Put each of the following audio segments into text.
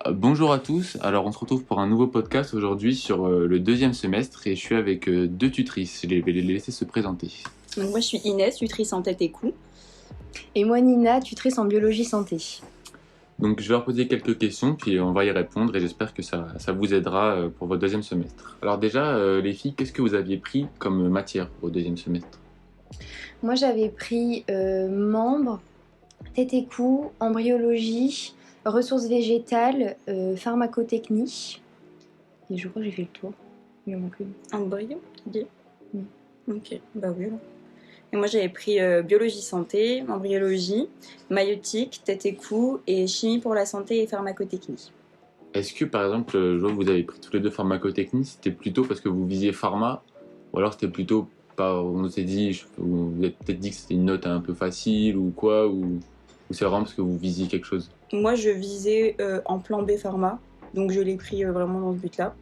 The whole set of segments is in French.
Bonjour à tous, alors on se retrouve pour un nouveau podcast aujourd'hui sur le deuxième semestre et je suis avec deux tutrices, je vais les laisser se présenter. Donc moi je suis Inès, tutrice en tête et cou. Et moi Nina, tutrice en biologie santé. Donc je vais leur poser quelques questions puis on va y répondre et j'espère que ça vous aidera pour votre deuxième semestre. Alors déjà les filles, qu'est-ce que vous aviez pris comme matière au deuxième semestre? Moi j'avais pris membres, tête et cou, embryologie, ressources végétales, pharmacotechnie. Et je crois que j'ai fait le tour. Il en manque une. Embryo, dit. Oui. Ok, bah oui alors. Et moi j'avais pris biologie santé, embryologie, maïeutique, tête et cou et chimie pour la santé et pharmacotechnie. Est-ce que par exemple, je vois que vous avez pris tous les deux pharmacotechnie, c'était plutôt parce que vous visiez pharma ou alors c'était plutôt on s'est dit, vous avez peut-être dit que c'était une note un peu facile ou quoi ou c'est vraiment parce que vous visiez quelque chose? Moi je visais en plan B pharma, donc je l'ai pris vraiment dans ce but-là.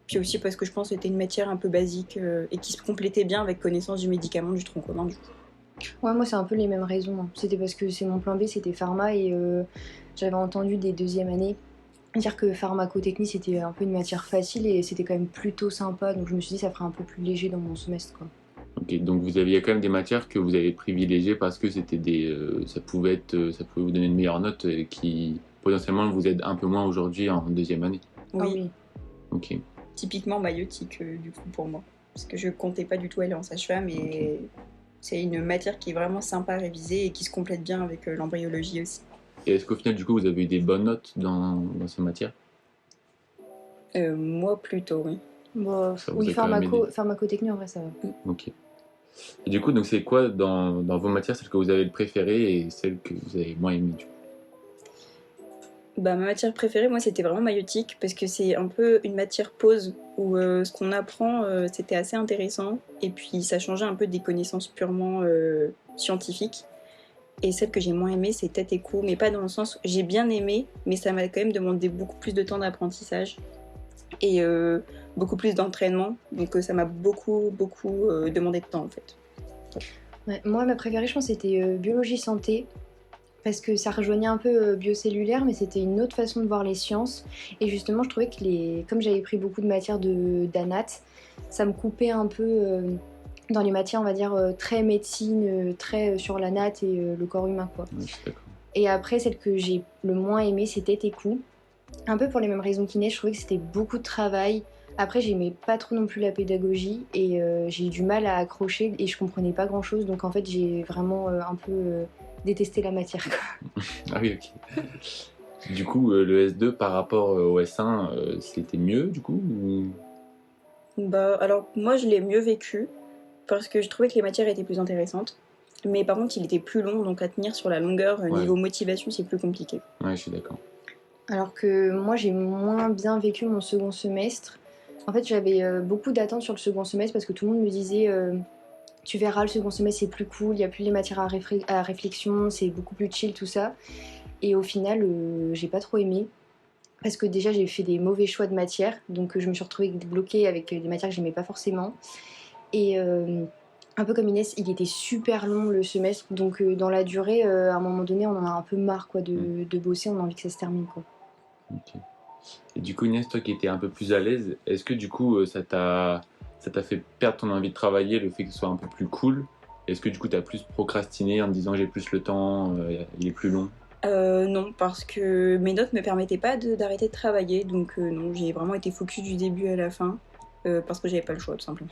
Puis aussi parce que je pense que c'était une matière un peu basique et qui se complétait bien avec connaissance du médicament du tronc commun du coup. Ouais, moi c'est un peu les mêmes raisons, hein. C'était parce que c'est mon plan B, c'était pharma et j'avais entendu des deuxièmes années dire que pharmacotechnie c'était un peu une matière facile et c'était quand même plutôt sympa. Donc je me suis dit ça ferait un peu plus léger dans mon semestre, quoi. Ok, donc vous aviez quand même des matières que vous avez privilégiées parce que c'était ça pouvait vous donner une meilleure note qui potentiellement vous aide un peu moins aujourd'hui en deuxième année. Oui, Ah oui. Ok. typiquement maïeutique du coup pour moi. Parce que je comptais pas du tout aller en sage-femme et c'est une matière qui est vraiment sympa à réviser et qui se complète bien avec l'embryologie aussi. Et est-ce qu'au final, du coup, vous avez eu des bonnes notes dans ces matières? Moi plutôt, oui. Bon, Ça vous oui, a quand même aidé. pharmacotechnie en vrai ça va. Ok. Et du coup, donc c'est quoi dans vos matières, celle que vous avez le préférée et celle que vous avez moins aimée du coup? Bah, ma matière préférée, moi, c'était vraiment maïeutique parce que c'est un peu une matière pause où ce qu'on apprend, c'était assez intéressant et puis ça changeait un peu des connaissances purement scientifiques. Et celle que j'ai moins aimée, c'est tête et cou, mais pas dans le sens j'ai bien aimé, mais ça m'a quand même demandé beaucoup plus de temps d'apprentissage et beaucoup plus d'entraînement. Donc ça m'a beaucoup demandé de temps en fait. Ouais, moi, ma préférée, je pense, c'était biologie santé, parce que ça rejoignait un peu biocellulaire, mais c'était une autre façon de voir les sciences. Et justement, je trouvais que comme j'avais pris beaucoup de matières d'anat, ça me coupait un peu dans les matières, on va dire, très médecine, très sur la natte et le corps humain, quoi. Ouais, je suis d'accord. Et après, celle que j'ai le moins aimée, c'était tes coups. Un peu pour les mêmes raisons qu'Inès, je trouvais que c'était beaucoup de travail. Après, j'aimais pas trop non plus la pédagogie et j'ai eu du mal à accrocher et je comprenais pas grand chose. Donc en fait, j'ai vraiment un peu détesté la matière, quoi. Ah oui, ok. Du coup, le S2 par rapport au S1, c'était mieux du coup ou... Bah, alors moi je l'ai mieux vécu parce que je trouvais que les matières étaient plus intéressantes. Mais par contre, il était plus long, donc à tenir sur la longueur, Ouais. niveau motivation, c'est plus compliqué. Ouais, je suis d'accord. Alors que moi, j'ai moins bien vécu mon second semestre. En fait, j'avais beaucoup d'attentes sur le second semestre parce que tout le monde me disait tu verras, le second semestre c'est plus cool, il n'y a plus les matières à réflexion, c'est beaucoup plus chill, tout ça. Et au final, j'ai pas trop aimé. Parce que déjà, j'ai fait des mauvais choix de matières, donc je me suis retrouvée bloquée avec des matières que j'aimais pas forcément. Et un peu comme Inès, il était super long le semestre, donc dans la durée, à un moment donné, on en a un peu marre quoi, de bosser, on a envie que ça se termine, quoi. Ok. Et du coup, Inès, toi qui étais un peu plus à l'aise, est-ce que du coup, ça t'a fait perdre ton envie de travailler, le fait que ce soit un peu plus cool? Est-ce que du coup, t'as plus procrastiné en te disant j'ai plus le temps, il est plus long? Non, parce que mes notes me permettaient pas d'arrêter de travailler, donc non, j'ai vraiment été focus du début à la fin, parce que j'avais pas le choix, tout simplement.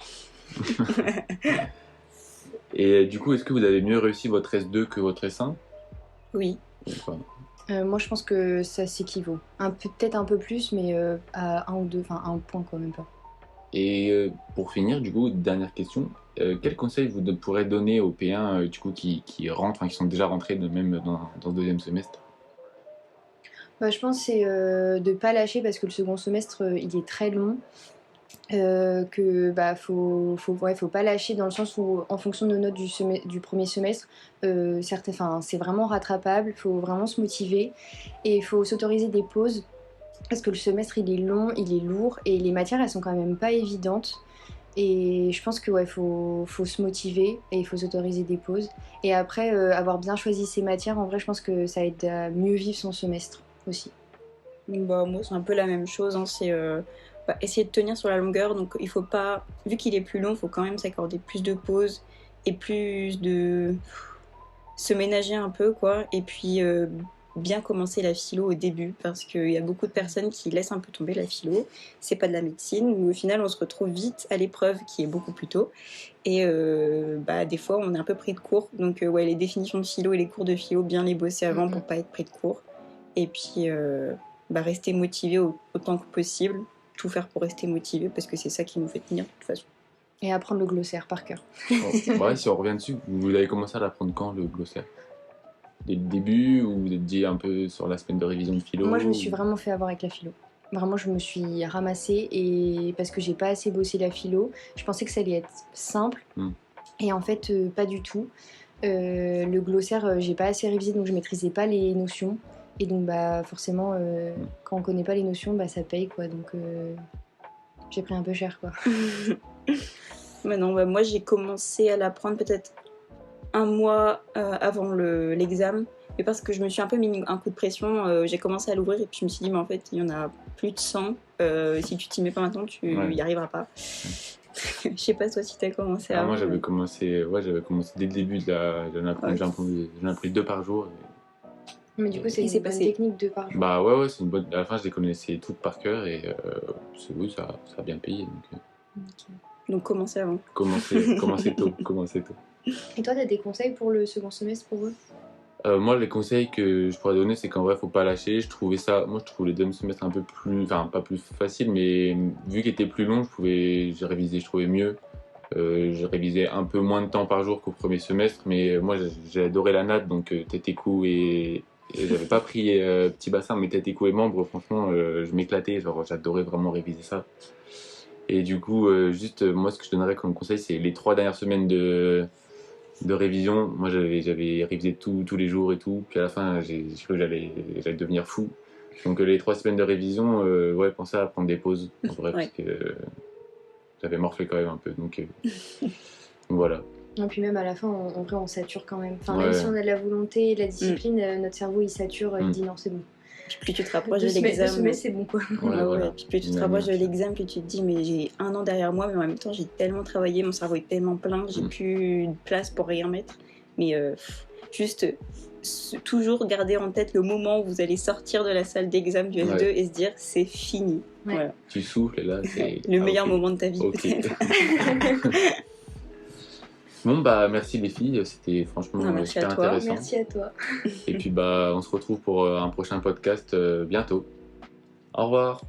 Et du coup, est-ce que vous avez mieux réussi votre S2 que votre S1? Oui. Ou pas? Moi, je pense que ça s'équivaut. Peut-être un peu plus, mais à un ou deux, enfin un point quand même pas. Et pour finir, du coup, dernière question, quel conseil vous pourrez donner aux P1 du coup, qui rentrent, enfin, qui sont déjà rentrés même dans ce deuxième semestre? Bah, je pense que c'est de pas lâcher parce que le second semestre, il est très long. Que bah ouais, faut pas lâcher dans le sens où en fonction de nos notes du premier semestre, c'est vraiment rattrapable, faut vraiment se motiver et il faut s'autoriser des pauses parce que le semestre il est long, il est lourd et les matières elles sont quand même pas évidentes et je pense que ouais, faut se motiver et il faut s'autoriser des pauses et après avoir bien choisi ses matières, en vrai je pense que ça aide à mieux vivre son semestre aussi. Bah, moi, c'est un peu la même chose, hein, c'est essayer de tenir sur la longueur. Donc, il faut pas, vu qu'il est plus long, il faut quand même s'accorder plus de pauses et plus de se ménager un peu, quoi. Et puis, bien commencer la philo au début, parce qu'il y a beaucoup de personnes qui laissent un peu tomber la philo. C'est pas de la médecine, mais au final, on se retrouve vite à l'épreuve qui est beaucoup plus tôt. Et bah, des fois, on est un peu pris de court. Donc, ouais, les définitions de philo et les cours de philo, bien les bosser avant pour pas être pris de court. Et puis, bah, rester motivé autant que possible. Tout faire pour rester motivé, parce que c'est ça qui nous fait tenir de toute façon. Et apprendre le glossaire par cœur. Ouais, si on revient dessus, vous avez commencé à l'apprendre quand, le glossaire? Dès le début, ou vous êtes dit un peu sur la semaine de révision de philo? Moi, je me suis vraiment fait avoir avec la philo. Vraiment, je me suis ramassée et parce que j'ai pas assez bossé la philo, je pensais que ça allait être simple. Et en fait, pas du tout. Le glossaire, j'ai pas assez révisé, donc je maîtrisais pas les notions. Et donc, bah, forcément, quand on connaît pas les notions, bah, ça paye, quoi. Donc, j'ai pris un peu cher, quoi. Bah non, bah, moi, j'ai commencé à l'apprendre peut-être un mois avant l'examen. Mais parce que je me suis un peu mis un coup de pression, j'ai commencé à l'ouvrir et puis je me suis dit, mais en fait, il y en a plus de 100. Si tu t'y mets pas maintenant, tu y arriveras pas. Je sais pas toi si t'as commencé avant. Moi, j'avais commencé dès le début j'en ai appris 2 par jour. Mais du coup, c'est une bonne technique, 2 par jour. Bah ouais, c'est une bonne. À la fin, je les connaissais toutes par cœur et oui, ça a bien payé. Donc commencez avant. Commencez tôt. Et toi, t'as des conseils pour le second semestre pour eux? Moi, les conseils que je pourrais donner, c'est qu'en vrai, faut pas lâcher. Je trouve les deuxièmes semestres un peu plus, enfin, pas plus facile, mais vu qu'ils étaient plus longs, j'ai révisé, je trouvais mieux. J'ai révisé un peu moins de temps par jour qu'au premier semestre, mais moi, j'ai adoré la natte, donc tête et cou et j'avais pas pris petit bassin, mais tête et cou et membres, franchement, je m'éclatais, genre, j'adorais vraiment réviser ça. Et du coup, moi, ce que je donnerais comme conseil, c'est les 3 dernières semaines de révision. Moi, j'avais révisé tous les jours et tout. Puis à la fin, j'ai cru que j'allais devenir fou. Donc les 3 semaines de révision, ouais, pensez à prendre des pauses, en vrai, parce que j'avais morflé quand même un peu. Donc voilà. Et puis même à la fin, en vrai, on sature quand même. Enfin, même si on a de la volonté et de la discipline, notre cerveau, il sature, il dit non, c'est bon. Puis plus tu te rapproches de l'examen, c'est bon, quoi. Puis plus tu te rapproches de l'examen, plus tu te dis mais j'ai un an derrière moi, mais en même temps j'ai tellement travaillé, mon cerveau est tellement plein, j'ai plus de place pour rien mettre. Mais juste toujours garder en tête le moment où vous allez sortir de la salle d'examen du S2 et se dire c'est fini. Voilà. Tu souffles et là c'est le meilleur moment de ta vie peut-être. Bon bah merci les filles, c'était franchement super intéressant. Merci à toi. Et puis bah on se retrouve pour un prochain podcast bientôt. Au revoir.